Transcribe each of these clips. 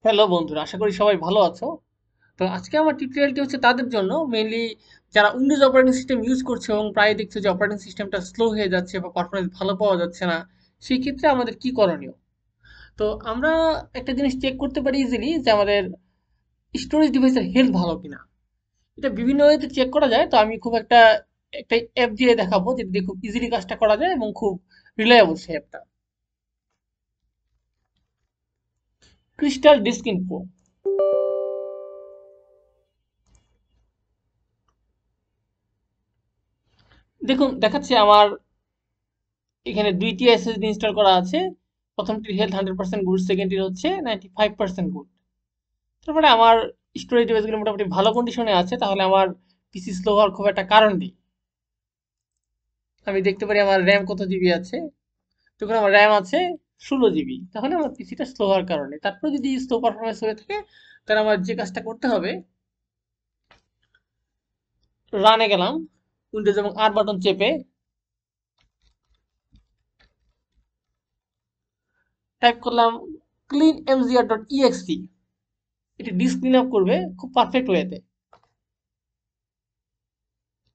Hello বন্ধুরা, আশা করি সবাই ভালো আছো। তো আজকে আমার টিউটোরিয়ালটি হচ্ছে তাদের জন্য, মেইনলি যারা উইন্ডোজ অপারেটিং সিস্টেম ইউজ করছে এবং প্রায় দেখছে যে অপারেটিং সিস্টেমটা স্লো হয়ে যাচ্ছে বা পারফরমেন্স ভালো পাওয়া যাচ্ছে না। সেই ক্ষেত্রে আমাদের কি করণীয়? তো আমরা একটা জিনিস চেক করতে পারি ইজিলি, যে আমাদের স্টোরেজ ডিভাইসের হেলথ ভালো কিনা। এটা বিভিন্ন ওয়েতে চেক করা যায়। তো আমি খুব একটা অ্যাপ দিয়ে দেখাবো, যেটা দিয়ে খুব ইজিলি কাজটা করা যায় এবং খুব রিলায়েবল সেই অ্যাপটা। Crystal Disk Info. দেখুন, দেখাচ্ছে আমার এখানে দুইটি এসএসডি ইনস্টল করা আছে। প্রথমটির হেলথ 100% গুড, সেকেন্ডটির হচ্ছে 95% গুড। তারপরে আমার স্টোরেজ ডিভাইসগুলো মোটামুটি ভালো কন্ডিশনে আছে, তাহলে আমার পিসি স্লো হওয়ার খুব একটা কারণ নেই। আমি দেখতে পারি আমার র্যাম কত জিবি আছে। যখন আমার র্যাম আছে 16 জিবি, তাহলে আমার পিসিটা স্লো হওয়ার কারণে। তারপরে যদি স্লো পারফরমেন্স হয়ে থাকে, তাহলে আমার যে কাজটা করতে হবে, রানে গেলাম, উইন্ডোজ এবং আর বাটন চেপে টাইপ করলাম ক্লিন এমজিআর ডট ইএক্সটি। এটি ডিস্ক ক্লিন আপ করবে খুব পারফেক্ট ওয়েতে।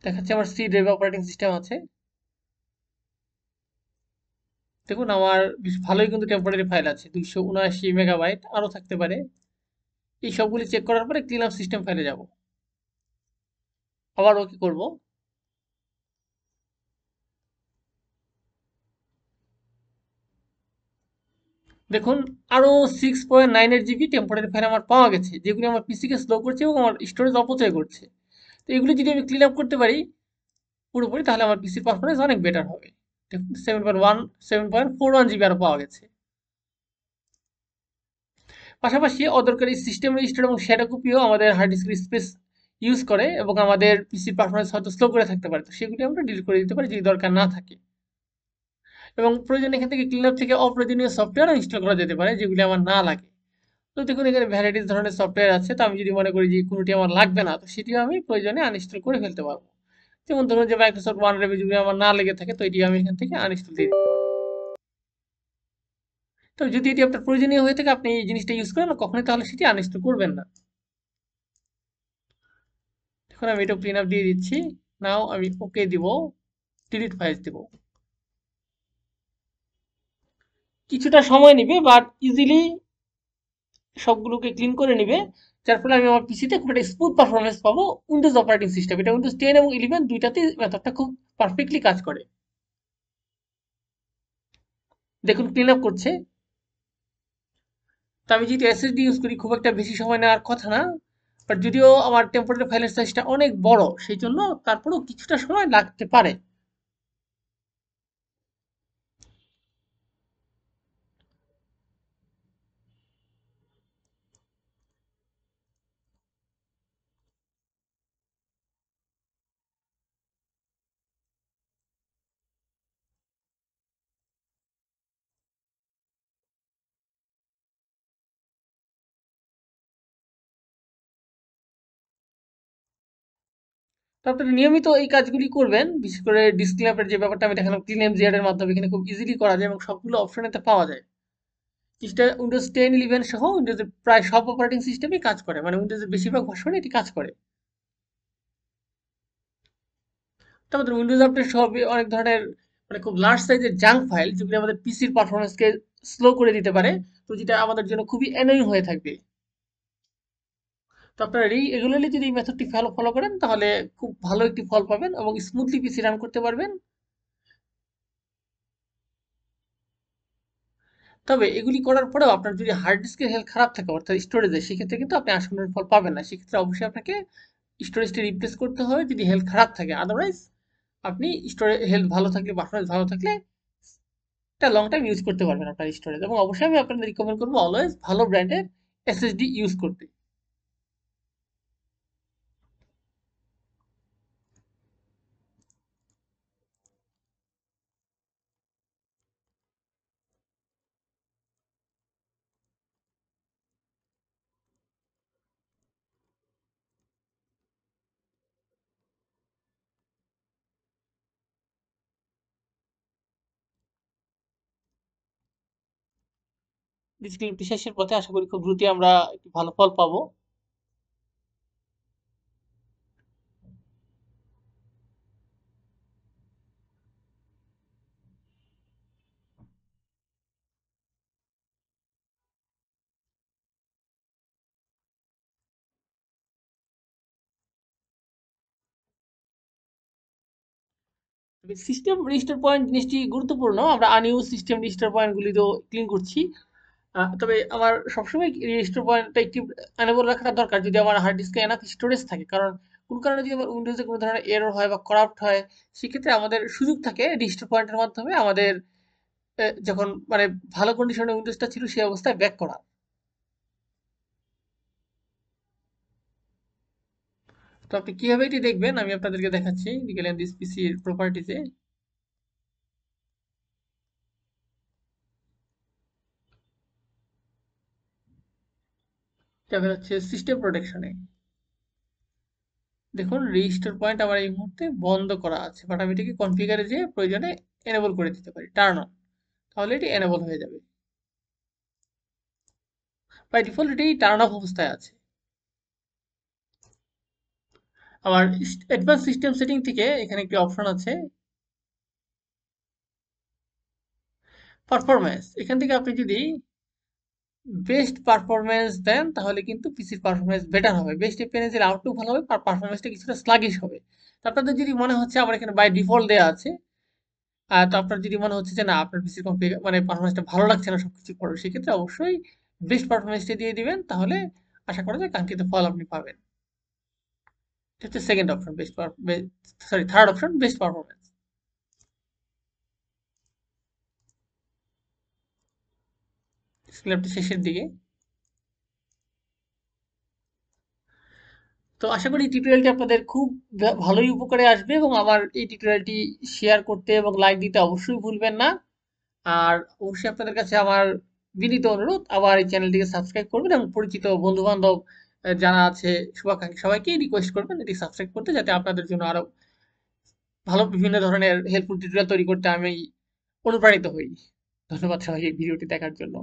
দেখাচ্ছে আমার সি ড্রাইভ অপারেটিং সিস্টেম আছে। দেখুন, আমার বেশ ভালোই কিন্তু টেম্পোরারি ফাইল আছে, 279 মেগাবাইট, আরও থাকতে পারে। এই সবগুলি চেক করার পরে ক্লিন আপ সিস্টেম ফাইলে যাব। আবার ওকে করব। দেখুন, আরও 6.98 জিবি টেম্পোরারি ফাইল আমার পাওয়া গেছে, যেগুলি আমার পিসিকে স্লো করছে এবং আমার স্টোরেজ অপচয় করছে। তো এগুলি যদি আমি ক্লিন আপ করতে পারি পুরোপুরি, তাহলে আমার পিসির পারফরমেন্স অনেক বেটার হবে। দেখুন, 7.41 জিবি আরও পাওয়া গেছে। পাশাপাশি অদরকারি সিস্টেম রেজিস্টার এবং শ্যাডো কপিও আমাদের হার্ড ডিস্কের স্পেস ইউজ করে এবং আমাদের পিসির পারফরমেন্স হয়তো স্লো করে থাকতে পারে। তো সেগুলি আমরা ডিলিট করে দিতে পারি যদি দরকার না থাকে। এবং প্রয়োজন এখান থেকে ক্লিন আপ থেকে অপ্রয়োজনীয় সফটওয়্যারও ইনস্টল করা যেতে পারে, যেগুলি আমার না লাগে। তো দেখুন, এখানে ভ্যারাইটিস ধরনের সফটওয়্যার আছে। তো আমি যদি মনে করি যে কোনোটি আমার লাগবে না, তো সেটিও আমি প্রয়োজনে আনইনস্টল করে ফেলতে পারবো। যেমন ধরুন যে মাইক্রোসফট ওয়ান রেবি যদি আমার না লেগে থাকে, তো এটি আমি এখান থেকে আনইনস্টল দিয়ে দিতে পারবো। তো যদি এটি আপনার প্রয়োজনীয় হয়ে থাকে, আপনি এই জিনিসটা ইউজ করেন না কখনোই, তাহলে সেটি আনইনস্টল করবেন না। এখন আমি এটা ক্লিন আপ দিয়ে দিচ্ছি। নাও আমি ওকে দিব, ডিলিট ফাইলস দিব। কিছুটা সময় নিবে, বাট ইজিলি সবগুলোকে ক্লিন করে নিবে। যার ফলে আমি আমার পিসিতে খুব একটা স্মুথ পারফরমেন্স পাবো। উইন্ডোজ অপারেটিং সিস্টেম, এটা উইন্ডোজ 10 এবং 11 দুইটাতেই মেথডটা খুব পারফেক্টলি কাজ করে। দেখুন, ক্লিন আপ করছে। তো আমি যেহেতু এসএসডি ইউজ করি, খুব একটা বেশি সময় নেওয়ার কথা না। বাট যদিও আমার টেম্পোরারি ফাইলের সাইজটা অনেক বড়, সেই জন্য তারপরেও কিছুটা সময় লাগতে পারে। তো আপনারা নিয়মিত এই কাজগুলি করবেন। বিশেষ করে ডিস্ক ক্লিন আপের যে ব্যাপারটা আমি দেখালাম, ক্লিন এমজিআর এর মাধ্যমে এখানে খুব ইজিলি করা যায় এবং সবগুলো অপশন এতে পাওয়া যায়। যেটা উইন্ডোজ 10 11 সহ উইন্ডোজের প্রায় সব অপারেটিং সিস্টেমই কাজ করে, মানে উইন্ডোজের বেশিরভাগ ভার্সনে এটি কাজ করে। তো আমাদের উইন্ডোজ আপডেট সহ অনেক ধরনের, মানে খুব লার্জ সাইজের জাঙ্ক ফাইল, যেগুলো আমাদের পিসির পারফরমেন্সকে স্লো করে দিতে পারে। তো যেটা আমাদের জন্য খুবই অ্যানোয়িং হয়ে থাকবে। তো আপনারা রেগুলারলি যদি এই মেথডটি ফলো ফলো করেন, তাহলে খুব ভালো একটি ফল পাবেন এবং স্মুথলি পিসি রান করতে পারবেন। তবে এগুলি করার পরেও আপনার যদি হার্ড ডিস্কের হেলথ খারাপ থাকে, অর্থাৎ স্টোরেজে, সেক্ষেত্রে কিন্তু আপনি আশানুরূপ ফল পাবেন না। সেক্ষেত্রে অবশ্যই আপনাকে স্টোরেজটি রিপ্লেস করতে হবে যদি হেলথ খারাপ থাকে। আদারওয়াইজ আপনি স্টোরেজ হেলথ ভালো থাকলে, পারফরমেন্স ভালো থাকলে এটা লং টাইম ইউজ করতে পারবেন আপনার স্টোরেজ। এবং অবশ্যই আমি আপনাদের রিকমেন্ড করবো অলওয়েজ ভালো ব্র্যান্ডের এসএসডি ইউজ করতে। ডিসক্রিপ্টি শেষের পথে, আশা করি খুব দ্রুতই আমরা একটি ভালো ফল পাবো। সিস্টেম রেজিস্টার পয়েন্ট জিনিসটি গুরুত্বপূর্ণ, আমরা আনইউজ সিস্টেম রেজিস্টার পয়েন্টগুলি তো ক্লিন করছি। তবে আমার সবসময় রেজিস্টার পয়েন্টটা একটি এনেবল রাখাটা দরকার যদি আমার হার্ড ডিস্কে এনাফ স্টোরেজ থাকে, কারণ কোন কারণে যদি আমার উইন্ডোজে কোনো ধরনের এরর হয় বা করাপ্ট হয়, সেক্ষেত্রে আমাদের সুযোগ থাকে রেজিস্টার পয়েন্টের মাধ্যমে আমাদের যখন মানে ভালো কন্ডিশনে উইন্ডোজটা ছিল সেই অবস্থায় ব্যাক করা। তো আপনি কিভাবে এটি দেখবেন আমি আপনাদেরকে দেখাচ্ছি। গেলেন দিস পিসির প্রপার্টিজে, যাবে হচ্ছে সিস্টেম প্রোটেকশনে। দেখুন রেজিস্টার পয়েন্ট আমার এই মুহূর্তে বন্ধ করা আছে, বাট আমি এটাকে কনফিগারে যেয়ে প্রয়োজনে এনেবল করে দিতে পারি, টার্ন অন, তাহলে এটি এনেবল হয়ে যাবে। বাই ডিফল্ট এটি টার্ন অফ অবস্থায় আছে। আবার অ্যাডভান্স সিস্টেম সেটিং থেকে এখানে একটি অপশন আছে পারফরম্যান্স, এখান থেকে আপনি যদি বেস্ট পারফরম্যান্স দেন তাহলে কিন্তু পিসির পারফরম্যান্স বেটার হবে, বেস্ট এফপিএস এর আউটপুট ভালো হবে, আর পারফরম্যান্সটা কিছুটা স্লাগিশ হবে। তো আপনাদের যদি মনে হচ্ছে আমার এখানে বাই ডিফল্ট দেওয়া আছে, তো আপনার যদি মনে হচ্ছে যে না আপনার পিসির মানে পারফরমেন্সটা ভালো লাগছে না সবকিছু করে, সেক্ষেত্রে অবশ্যই বেস্ট পারফরমেন্সটা দিয়ে দিবেন, তাহলে আশা করা যায় কাঙ্ক্ষিত ফল আপনি পাবেন। এটা হচ্ছে second option, sorry third option, best performance. স্ক্রিপ্টের শেষের দিকে। তো আশা করি টিউটোরিয়ালটি আপনাদের খুব ভালোই উপকারে আসবে, এবং আমার এই টিউটোরিয়ালটি শেয়ার করতে এবং লাইক দিতে অবশ্যই ভুলবেন না। আর অবশ্যই আপনাদের কাছে আমার বিনীত অনুরোধ, আবার এই চ্যানেলটিকে সাবস্ক্রাইব করবেন এবং পরিচিত বন্ধু বান্ধব যারা আছে শুভাকাঙ্ক্ষী সবাইকে রিকোয়েস্ট করবেন এটি সাবস্ক্রাইব করতে, যাতে আপনাদের জন্য আরো ভালো বিভিন্ন ধরনের হেল্পফুল টিউটোরিয়াল তৈরি করতে আমি অনুপ্রাণিত হই। ধন্যবাদ সবাইকে ভিডিওটি দেখার জন্য।